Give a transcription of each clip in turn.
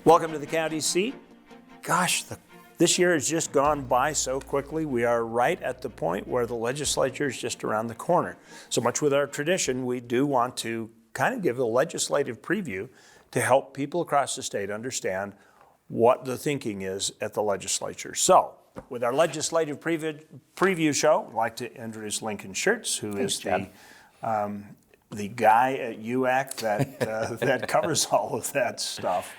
Welcome to the county seat. Gosh, this year has just gone by so quickly. We are right at the point where the legislature is just around the corner. So much with our tradition, we do want to kind of give a legislative preview to help people across the state understand what the thinking is at the legislature. So, with our legislative preview show, I'd like to introduce Lincoln Shurtz, who is the guy at UAC that covers all of that stuff.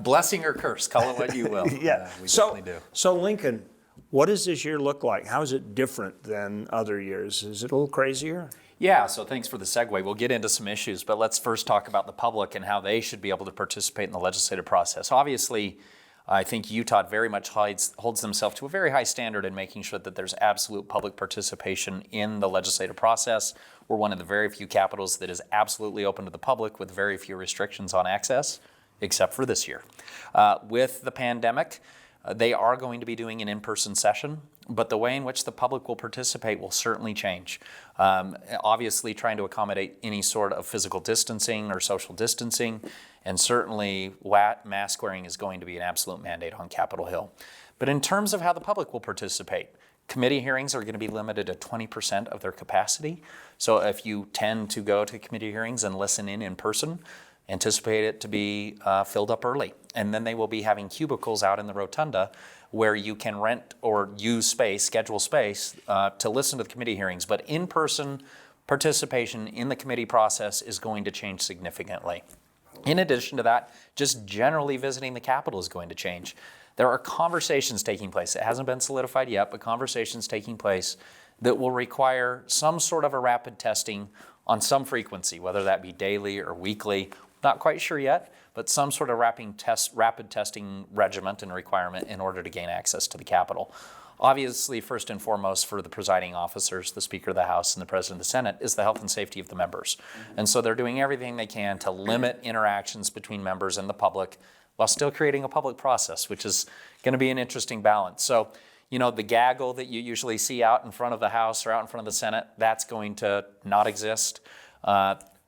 Blessing or curse, call it what you will. Yeah, we definitely do. So Lincoln, what does this year look like? How is it different than other years? Is it a little crazier? Yeah, so thanks for the segue. We'll get into some issues, but let's first talk about the public and how they should be able to participate in the legislative process. Obviously, I think Utah very much holds themselves to a very high standard in making sure that there's absolute public participation in the legislative process. We're one of the very few capitals that is absolutely open to the public with very few restrictions on access, except for this year. With the pandemic, they are going to be doing an in-person session, but the way in which the public will participate will certainly change. Obviously, trying to accommodate any sort of physical distancing or social distancing, and certainly mask wearing is going to be an absolute mandate on Capitol Hill. But in terms of how the public will participate, committee hearings are going to be limited to 20% of their capacity. So if you tend to go to committee hearings and listen in person, anticipate it to be filled up early. And then they will be having cubicles out in the rotunda where you can rent or use space, schedule space to listen to the committee hearings. But in-person participation in the committee process is going to change significantly. In addition to that, just generally visiting the Capitol is going to change. There are conversations taking place. It hasn't been solidified yet, but conversations taking place that will require some sort of a rapid testing on some frequency, whether that be daily or weekly. Not quite sure yet, but some sort of rapid testing regiment and requirement in order to gain access to the Capitol. Obviously, first and foremost for the presiding officers, the Speaker of the House and the President of the Senate, is the health and safety of the members. And so they're doing everything they can to limit interactions between members and the public while still creating a public process, which is going to be an interesting balance. So, you know, the gaggle that you usually see out in front of the House or out in front of the Senate, that's going to not exist.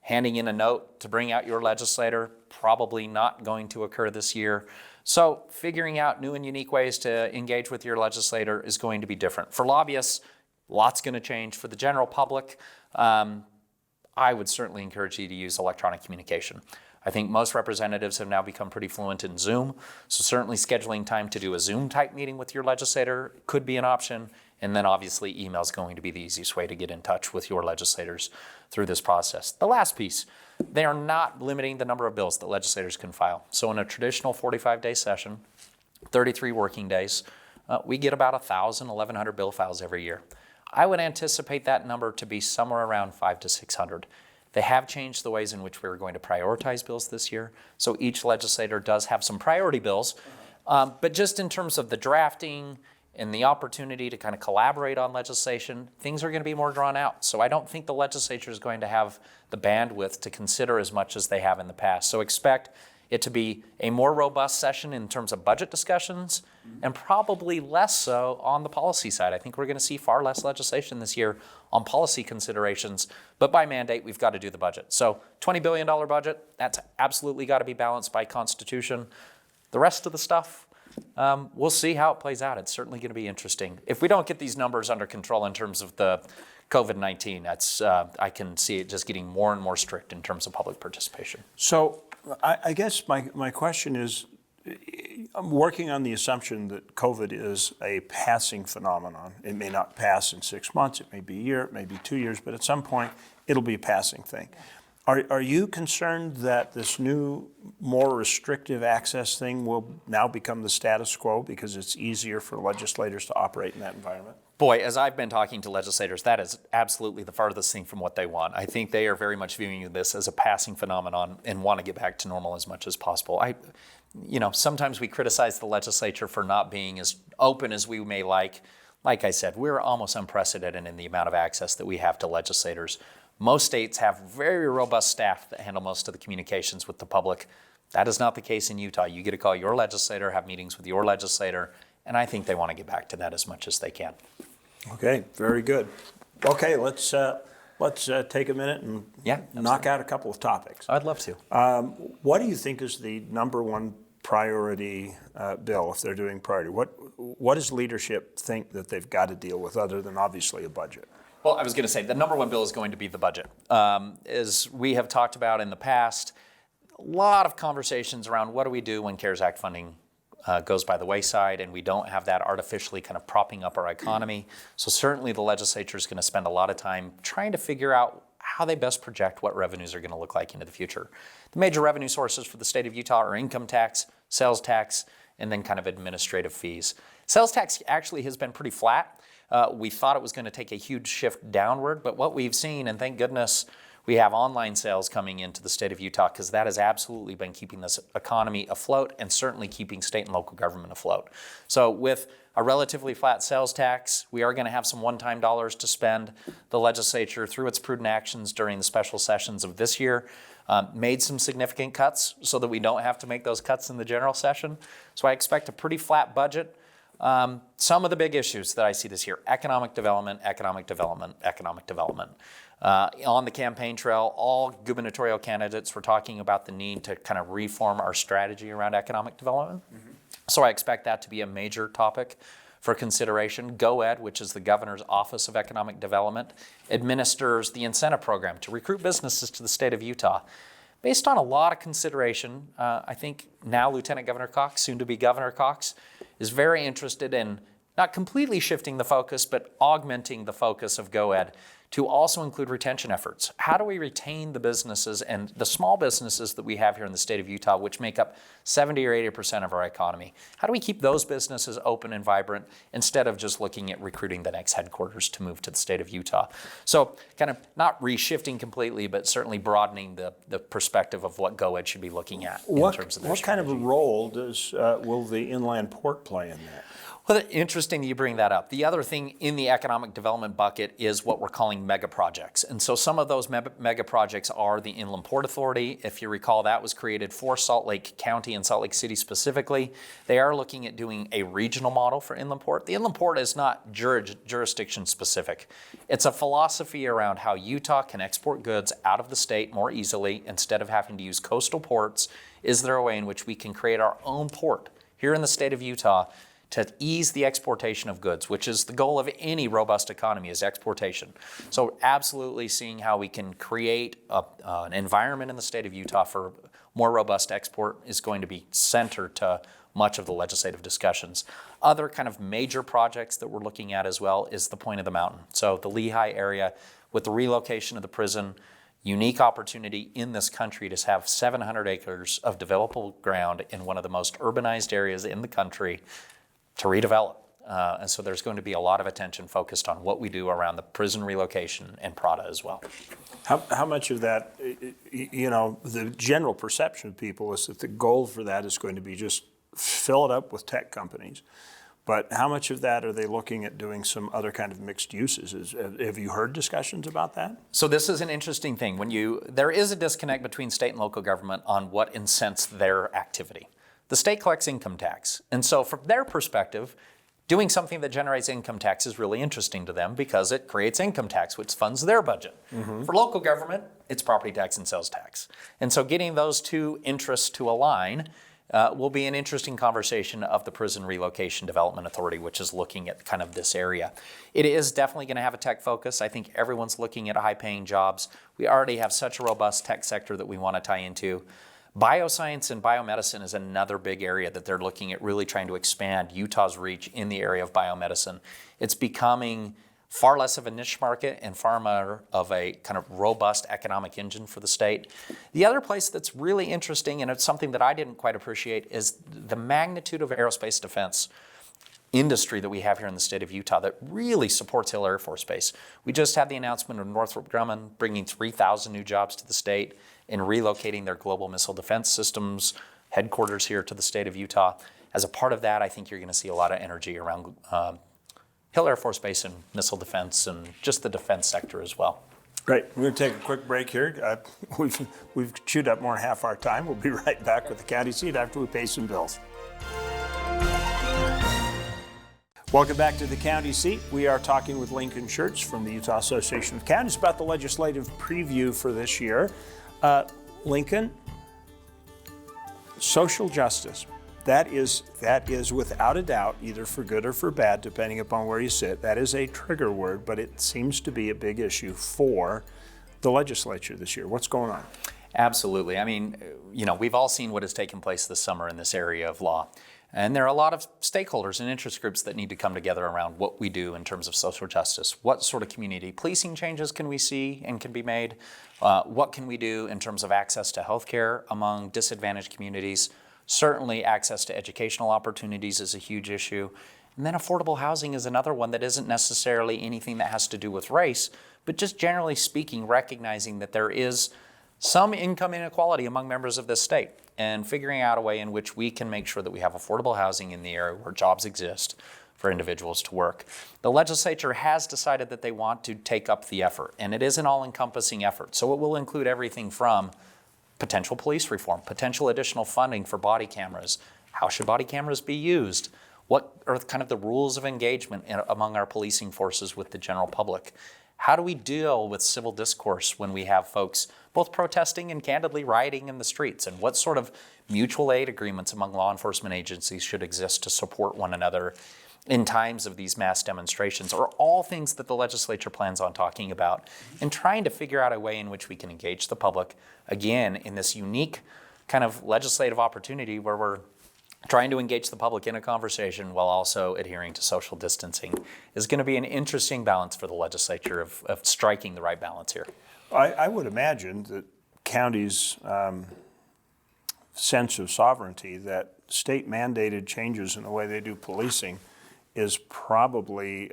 Handing in a note to bring out your legislator, probably not going to occur this year. So figuring out new and unique ways to engage with your legislator is going to be different. For lobbyists, lots going to change. For the general public, I would certainly encourage you to use electronic communication. I think most representatives have now become pretty fluent in Zoom, so certainly scheduling time to do a Zoom-type meeting with your legislator could be an option. And then obviously email is going to be the easiest way to get in touch with your legislators through this process. The last piece, they are not limiting the number of bills that legislators can file. So in a traditional 45-day session, 33 working days, we get about 1,000, 1,100 bill files every year. I would anticipate that number to be somewhere around 500 to 600. They have changed the ways in which we're going to prioritize bills this year. So each legislator does have some priority bills. But just in terms of the drafting and the opportunity to kind of collaborate on legislation, things are going to be more drawn out. So I don't think the legislature is going to have the bandwidth to consider as much as they have in the past. So expect it to be a more robust session in terms of budget discussions and probably less so on the policy side. I think we're going to see far less legislation this year on policy considerations, but by mandate, we've got to do the budget. So $20 billion budget, that's absolutely got to be balanced by Constitution. The rest of the stuff, we'll see how it plays out. It's certainly going to be interesting. If we don't get these numbers under control in terms of the COVID-19, that's I can see it just getting more and more strict in terms of public participation. So I guess my question is, I'm working on the assumption that COVID is a passing phenomenon. It may not pass in 6 months, it may be a year, it may be 2 years, but at some point it'll be a passing thing. Are you concerned that this new, more restrictive access thing will now become the status quo because it's easier for legislators to operate in that environment? Boy, as I've been talking to legislators, that is absolutely the farthest thing from what they want. I think they are very much viewing this as a passing phenomenon and want to get back to normal as much as possible. Sometimes we criticize the legislature for not being as open as we may like. Like I said, we're almost unprecedented in the amount of access that we have to legislators. Most states have very robust staff that handle most of the communications with the public. That is not the case in Utah. You get to call your legislator, have meetings with your legislator, and I think they want to get back to that as much as they can. Okay, very good. Okay, let's take a minute and knock out a couple of topics. I'd love to. What do you think is the number one priority bill, if they're doing priority, what does leadership think that they've got to deal with other than obviously a budget? Well, I was going to say the number one bill is going to be the budget. As we have talked about in the past, a lot of conversations around what do we do when CARES Act funding goes by the wayside and we don't have that artificially kind of propping up our economy. So certainly the legislature is going to spend a lot of time trying to figure out how they best project what revenues are going to look like into the future. The major revenue sources for the state of Utah are income tax, sales tax, and then kind of administrative fees. Sales tax actually has been pretty flat. We thought it was going to take a huge shift downward, but what we've seen, and thank goodness we have online sales coming into the state of Utah, because that has absolutely been keeping this economy afloat and certainly keeping state and local government afloat. So with a relatively flat sales tax, we are going to have some one-time dollars to spend. The legislature, through its prudent actions during the special sessions of this year, made some significant cuts so that we don't have to make those cuts in the general session. So I expect a pretty flat budget. Some of the big issues that I see this year: economic development, economic development, economic development. On the campaign trail, all gubernatorial candidates were talking about the need to kind of reform our strategy around economic development. So I expect that to be a major topic for consideration. GoEd, which is the Governor's Office of Economic Development, administers the incentive program to recruit businesses to the state of Utah. Based on a lot of consideration, I think now Lieutenant Governor Cox, soon to be Governor Cox, is very interested in not completely shifting the focus, but augmenting the focus of GoEd to also include retention efforts. How do we retain the businesses and the small businesses that we have here in the state of Utah, which make up 70 or 80% of our economy? How do we keep those businesses open and vibrant instead of just looking at recruiting the next headquarters to move to the state of Utah? So kind of not reshifting completely, but certainly broadening the perspective of what GoEd should be looking at in terms of their What kind of a strategy. role will the inland port play in that? Well, interesting that you bring that up. The other thing in the economic development bucket is what we're calling mega projects. And so some of those mega projects are the Inland Port Authority. If you recall, that was created for Salt Lake County and Salt Lake City specifically. They are looking at doing a regional model for inland port. The inland port is not jurisdiction specific. It's a philosophy around how Utah can export goods out of the state more easily instead of having to use coastal ports. Is there a way in which we can create our own port here in the state of Utah to ease the exportation of goods, which is the goal of any robust economy, is exportation. So absolutely seeing how we can create an environment in the state of Utah for more robust export is going to be center to much of the legislative discussions. Other kind of major projects that we're looking at as well is the Point of the Mountain. So the Lehigh area, with the relocation of the prison, unique opportunity in this country to have 700 acres of developable ground in one of the most urbanized areas in the country to redevelop. And so there's going to be a lot of attention focused on what we do around the prison relocation and Prada as well. How much of that, the general perception of people is that the goal for that is going to be just fill it up with tech companies. But how much of that are they looking at doing some other kind of mixed uses? Have you heard discussions about that? So this is an interesting thing. There is a disconnect between state and local government on what incents their activity. The state collects income tax. And so from their perspective, doing something that generates income tax is really interesting to them because it creates income tax, which funds their budget. Mm-hmm. For local government, it's property tax and sales tax. And so getting those two interests to align will be an interesting conversation of the Prison Relocation Development Authority, which is looking at kind of this area. It is definitely going to have a tech focus. I think everyone's looking at high-paying jobs. We already have such a robust tech sector that we want to tie into. Bioscience and biomedicine is another big area that they're looking at, really trying to expand Utah's reach in the area of biomedicine. It's becoming far less of a niche market and far more of a kind of robust economic engine for the state. The other place that's really interesting, and it's something that I didn't quite appreciate, is the magnitude of aerospace defense industry that we have here in the state of Utah that really supports Hill Air Force Base. We just had the announcement of Northrop Grumman bringing 3,000 new jobs to the state and relocating their global missile defense systems headquarters here to the state of Utah. As a part of that, I think you're going to see a lot of energy around Hill Air Force Base and missile defense and just the defense sector as well. Great. We're going to take a quick break here. We've chewed up more than half our time. We'll be right back with the county seat after we pay some bills. Welcome back to the county seat. We are talking with Lincoln Shurtz from the Utah Association of Counties about the legislative preview for this year. Lincoln, social justice. That is without a doubt, either for good or for bad, depending upon where you sit, that is a trigger word, but it seems to be a big issue for the legislature this year. What's going on? Absolutely. I mean, we've all seen what has taken place this summer in this area of law. And there are a lot of stakeholders and interest groups that need to come together around what we do in terms of social justice. What sort of community policing changes can we see and can be made? What can we do in terms of access to healthcare among disadvantaged communities? Certainly access to educational opportunities is a huge issue. And then affordable housing is another one that isn't necessarily anything that has to do with race, but just generally speaking, recognizing that there is some income inequality among members of this state, and figuring out a way in which we can make sure that we have affordable housing in the area where jobs exist for individuals to work. The legislature has decided that they want to take up the effort, and it is an all-encompassing effort. So it will include everything from potential police reform, potential additional funding for body cameras. How should body cameras be used? What are kind of the rules of engagement among our policing forces with the general public? How do we deal with civil discourse when we have folks both protesting and candidly rioting in the streets? And what sort of mutual aid agreements among law enforcement agencies should exist to support one another in times of these mass demonstrations? Are all things that the legislature plans on talking about and trying to figure out a way in which we can engage the public, again, in this unique kind of legislative opportunity where we're trying to engage the public in a conversation while also adhering to social distancing is going to be an interesting balance for the legislature of striking the right balance here. I would imagine that counties' sense of sovereignty, that state mandated changes in the way they do policing is probably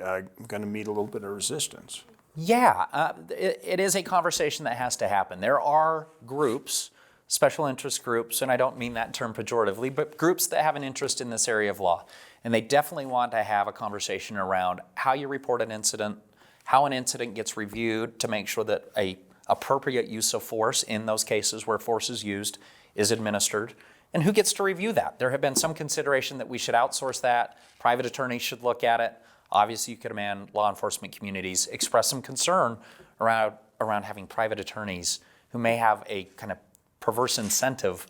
going to meet a little bit of resistance. Yeah, it is a conversation that has to happen. There are groups, special interest groups, and I don't mean that term pejoratively, but groups that have an interest in this area of law. And they definitely want to have a conversation around how you report an incident, how an incident gets reviewed to make sure that a appropriate use of force in those cases where force is used is administered, and who gets to review that. There have been some consideration that we should outsource that. Private attorneys should look at it. Obviously, you could demand law enforcement communities express some concern around having private attorneys who may have a kind of perverse incentive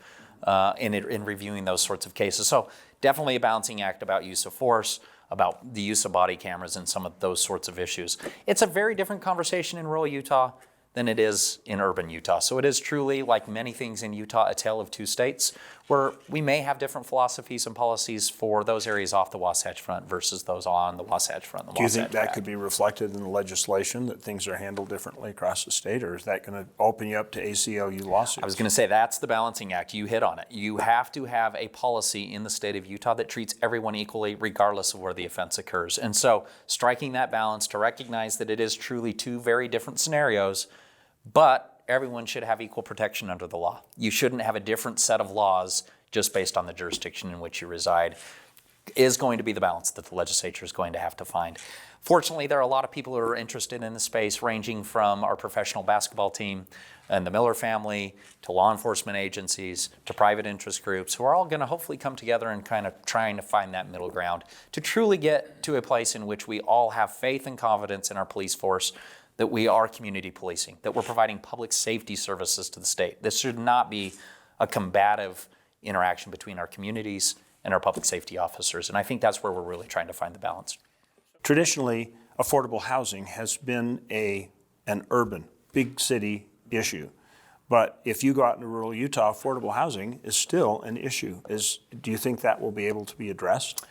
in reviewing those sorts of cases. So definitely a balancing act about use of force, about the use of body cameras and some of those sorts of issues. It's a very different conversation in rural Utah than it is in urban Utah. So it is truly, like many things in Utah, a tale of two states, where we may have different philosophies and policies for those areas off the Wasatch Front versus those on the Wasatch Front. Do you think that could be reflected in the legislation, that things are handled differently across the state, or is that going to open you up to ACLU lawsuits? I was going to say that's the balancing act. You hit on it. You have to have a policy in the state of Utah that treats everyone equally regardless of where the offense occurs. And so striking that balance to recognize that it is truly two very different scenarios, but everyone should have equal protection under the law. You shouldn't have a different set of laws just based on the jurisdiction in which you reside, is going to be the balance that the legislature is going to have to find. Fortunately, there are a lot of people who are interested in the space, ranging from our professional basketball team and the Miller family to law enforcement agencies to private interest groups, who are all going to hopefully come together and kind of trying to find that middle ground to truly get to a place in which we all have faith and confidence in our police force, that we are community policing, that we're providing public safety services to the state. This should not be a combative interaction between our communities and our public safety officers. And I think that's where we're really trying to find the balance. Traditionally, affordable housing has been an urban, big city issue. But if you go out into rural Utah, affordable housing is still an issue. Do you think that will be able to be addressed?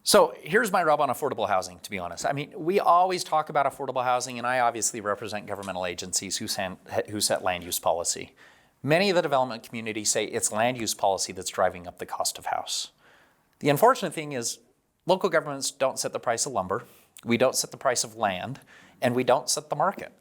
So here's my rub on affordable housing, to be honest. I mean, we always talk about affordable housing, and I obviously represent governmental agencies who set land use policy. Many of the development community say it's land use policy that's driving up the cost of house. The unfortunate thing is local governments don't set the price of lumber, we don't set the price of land, and we don't set the market.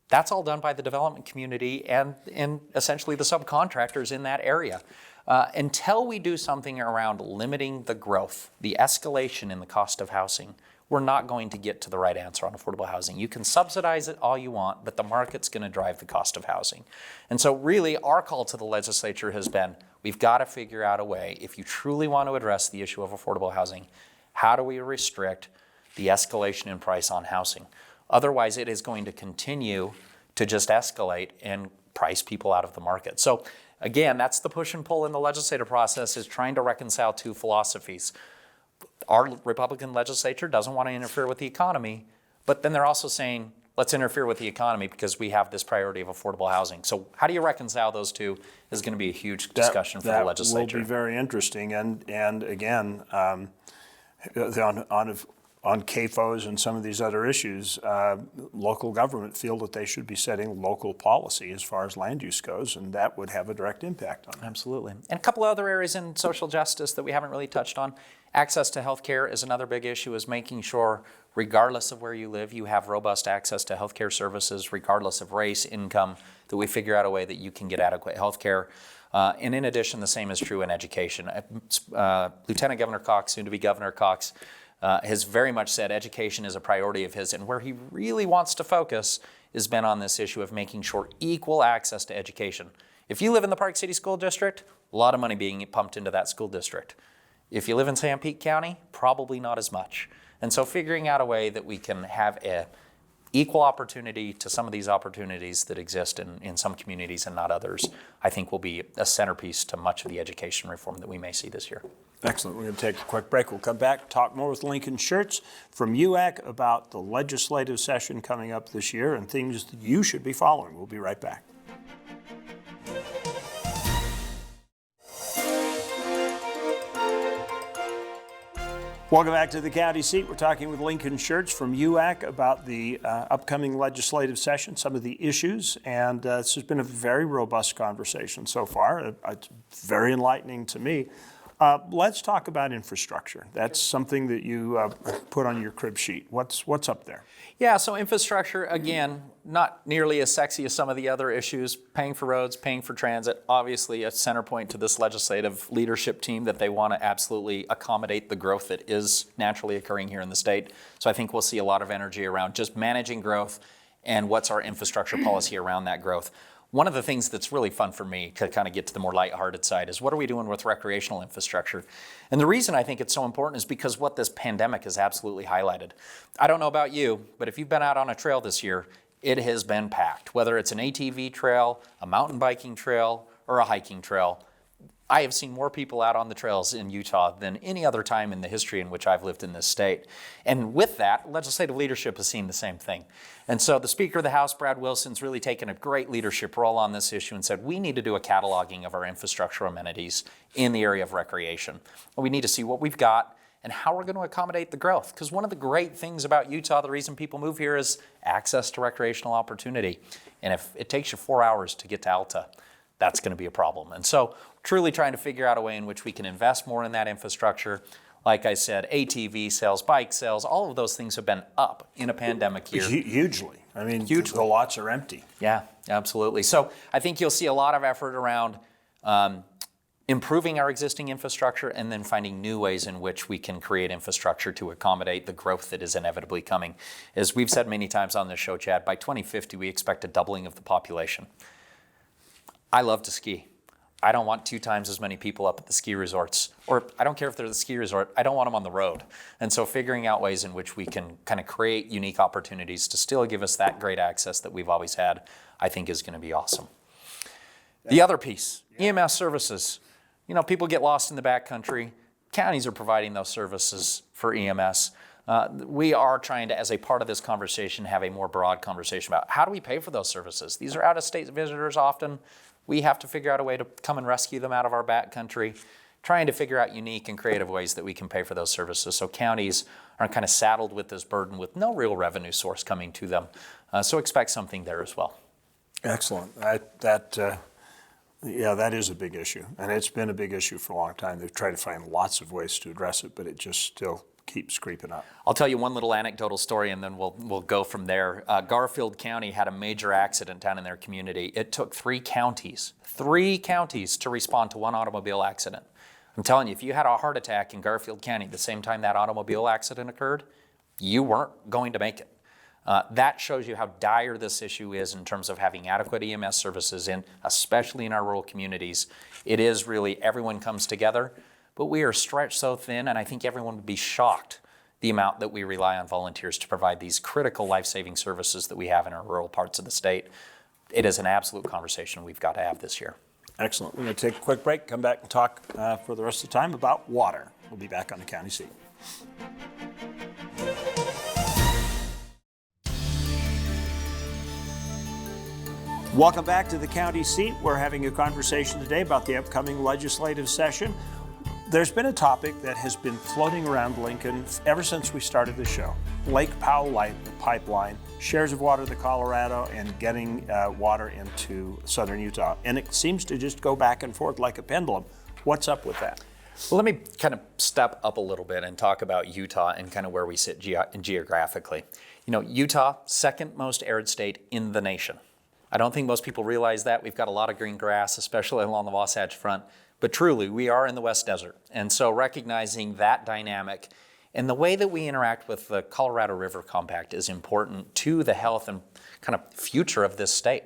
That's all done by the development community and essentially the subcontractors in that area. Until we do something around limiting the growth, the escalation in the cost of housing, we're not going to get to the right answer on affordable housing. You can subsidize it all you want, but the market's going to drive the cost of housing. And so really our call to the legislature has been, we've got to figure out a way, if you truly want to address the issue of affordable housing, how do we restrict the escalation in price on housing? Otherwise, it is going to continue to just escalate and price people out of the market. So again, that's the push and pull in the legislative process, is trying to reconcile two philosophies. Our Republican legislature doesn't want to interfere with the economy, but then they're also saying, let's interfere with the economy because we have this priority of affordable housing. So how do you reconcile those two is going to be a huge discussion for the legislature. That will be very interesting. And again, on CAFOs and some of these other issues, local government feel that they should be setting local policy as far as land use goes, and that would have a direct impact on it. Absolutely. And a couple of other areas in social justice that we haven't really touched on. Access to health care is another big issue, is making sure, regardless of where you live, you have robust access to health care services, regardless of race, income, that we figure out a way that you can get adequate health care. And in addition, the same is true in education. Lieutenant Governor Cox, soon to be Governor Cox, has very much said education is a priority of his, and where he really wants to focus has been on this issue of making sure equal access to education. If you live in the Park City School District, a lot of money being pumped into that school district. If you live in Sanpete County, probably not as much. And so figuring out a way that we can have a equal opportunity to some of these opportunities that exist in some communities and not others, I think will be a centerpiece to much of the education reform that we may see this year. Excellent. We're going to take a quick break. We'll come back, talk more with Lincoln Shurtz from UAC about the legislative session coming up this year and things that you should be following. We'll be right back. Welcome back to the county seat. We're talking with Lincoln Shurtz from UAC about the upcoming legislative session, some of the issues, and this has been a very robust conversation so far. It's very enlightening to me. Let's talk about infrastructure. That's something that you put on your crib sheet. What's up there? Yeah, so infrastructure, again, not nearly as sexy as some of the other issues. Paying for roads, paying for transit, obviously a center point to this legislative leadership team that they want to absolutely accommodate the growth that is naturally occurring here in the state. So I think we'll see a lot of energy around just managing growth and what's our infrastructure policy around that growth. One of the things that's really fun for me to kind of get to the more lighthearted side is what are we doing with recreational infrastructure? And the reason I think it's so important is because what this pandemic has absolutely highlighted. I don't know about you, but if you've been out on a trail this year, it has been packed. Whether it's an ATV trail, a mountain biking trail, or a hiking trail, I have seen more people out on the trails in Utah than any other time in the history in which I've lived in this state. And with that, legislative leadership has seen the same thing. And so the Speaker of the House, Brad Wilson's really taken a great leadership role on this issue and said, we need to do a cataloging of our infrastructure amenities in the area of recreation. We need to see what we've got and how we're going to accommodate the growth. Because one of the great things about Utah, the reason people move here, is access to recreational opportunity. And if it takes you 4 hours to get to Alta, that's going to be a problem. And so truly trying to figure out a way in which we can invest more in that infrastructure. Like I said, ATV sales, bike sales, all of those things have been up in a pandemic year. Hugely. I mean, hugely. The lots are empty. Yeah, absolutely. So I think you'll see a lot of effort around improving our existing infrastructure and then finding new ways in which we can create infrastructure to accommodate the growth that is inevitably coming. As we've said many times on this show, Chad, by 2050, we expect a doubling of the population. I love to ski. I don't want 2 times as many people up at the ski resorts, or I don't care if they're the ski resort, I don't want them on the road. And so figuring out ways in which we can kind of create unique opportunities to still give us that great access that we've always had, I think is going to be awesome. The other piece, EMS services. You know, people get lost in the backcountry. Counties are providing those services for EMS. We are trying to, as a part of this conversation, have a more broad conversation about how do we pay for those services. These are out-of-state visitors often. We have to figure out a way to come and rescue them out of our backcountry, trying to figure out unique and creative ways that we can pay for those services. So counties are kind of saddled with this burden with no real revenue source coming to them. So expect something there as well. Excellent. That is a big issue. And it's been a big issue for a long time. They've tried to find lots of ways to address it, but it just still keeps creeping up. I'll tell you one little anecdotal story and then we'll go from there. Garfield County had a major accident down in their community. It took 3 counties to respond to one automobile accident. I'm telling you, if you had a heart attack in Garfield County at the same time that automobile accident occurred, you weren't going to make it. That shows you how dire this issue is in terms of having adequate EMS services especially in our rural communities. It is really everyone comes together. But we are stretched so thin, and I think everyone would be shocked the amount that we rely on volunteers to provide these critical life-saving services that we have in our rural parts of the state. It is an absolute conversation we've got to have this year. Excellent. We're going to take a quick break, come back and talk for the rest of the time about water. We'll be back on the county seat. Welcome back to the county seat. We're having a conversation today about the upcoming legislative session. There's been a topic that has been floating around Lincoln ever since we started the show. Lake Powell Light Pipeline, shares of water to Colorado, and getting water into southern Utah. And it seems to just go back and forth like a pendulum. What's up with that? Well, let me kind of step up a little bit and talk about Utah and kind of where we sit geographically. You know, Utah, second most arid state in the nation. I don't think most people realize that. We've got a lot of green grass, especially along the Wasatch Front. But truly, we are in the West Desert. And so recognizing that dynamic and the way that we interact with the Colorado River Compact is important to the health and kind of future of this state.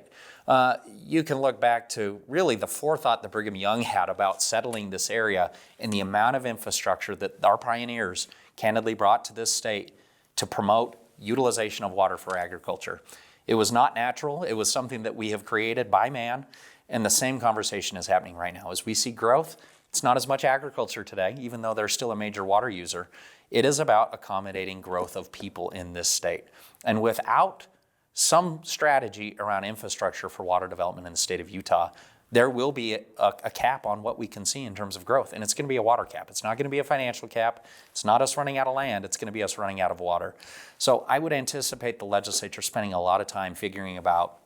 You can look back to really the forethought that Brigham Young had about settling this area and the amount of infrastructure that our pioneers candidly brought to this state to promote utilization of water for agriculture. It was not natural. It was something that we have created by man. And the same conversation is happening right now. As we see growth, it's not as much agriculture today, even though they're still a major water user. It is about accommodating growth of people in this state. And without some strategy around infrastructure for water development in the state of Utah, there will be a cap on what we can see in terms of growth. And it's going to be a water cap. It's not going to be a financial cap. It's not us running out of land. It's going to be us running out of water. So I would anticipate the legislature spending a lot of time figuring about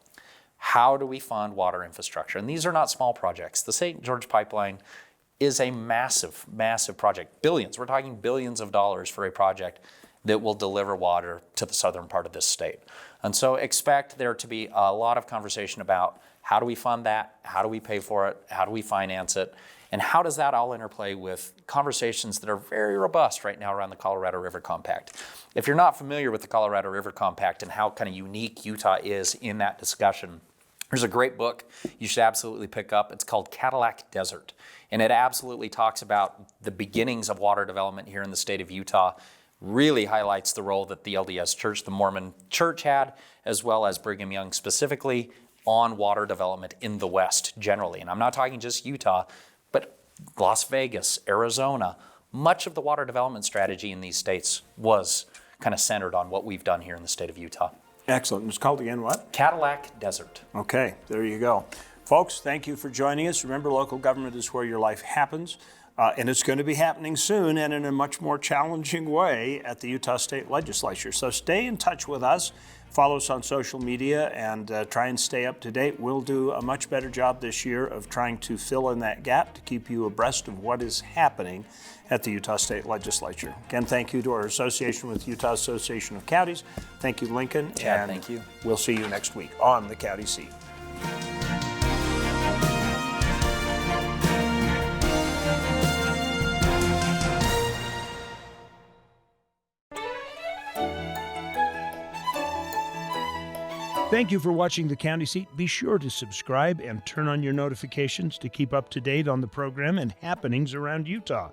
how do we fund water infrastructure? And these are not small projects. The St. George Pipeline is a massive, massive project. Billions. We're talking billions of dollars for a project that will deliver water to the southern part of this state. And so expect there to be a lot of conversation about how do we fund that? How do we pay for it? How do we finance it? And how does that all interplay with conversations that are very robust right now around the Colorado River Compact? If you're not familiar with the Colorado River Compact and how kind of unique Utah is in that discussion, there's a great book you should absolutely pick up. It's called Cadillac Desert. And it absolutely talks about the beginnings of water development here in the state of Utah, really highlights the role that the LDS Church, the Mormon Church had, as well as Brigham Young specifically, on water development in the West generally. And I'm not talking just Utah, but Las Vegas, Arizona. Much of the water development strategy in these states was kind of centered on what we've done here in the state of Utah. Excellent. It's called again what? Cadillac Desert. Okay, there you go. Folks, thank you for joining us. Remember, local government is where your life happens, and it's going to be happening soon and in a much more challenging way at the Utah State Legislature. So stay in touch with us. Follow us on social media and try and stay up to date. We'll do a much better job this year of trying to fill in that gap to keep you abreast of what is happening at the Utah State Legislature. Again, thank you to our association with Utah Association of Counties. Thank you, Lincoln. Chad, thank you. We'll see you next week on the County Seat. Thank you for watching the County Seat. Be sure to subscribe and turn on your notifications to keep up to date on the program and happenings around Utah.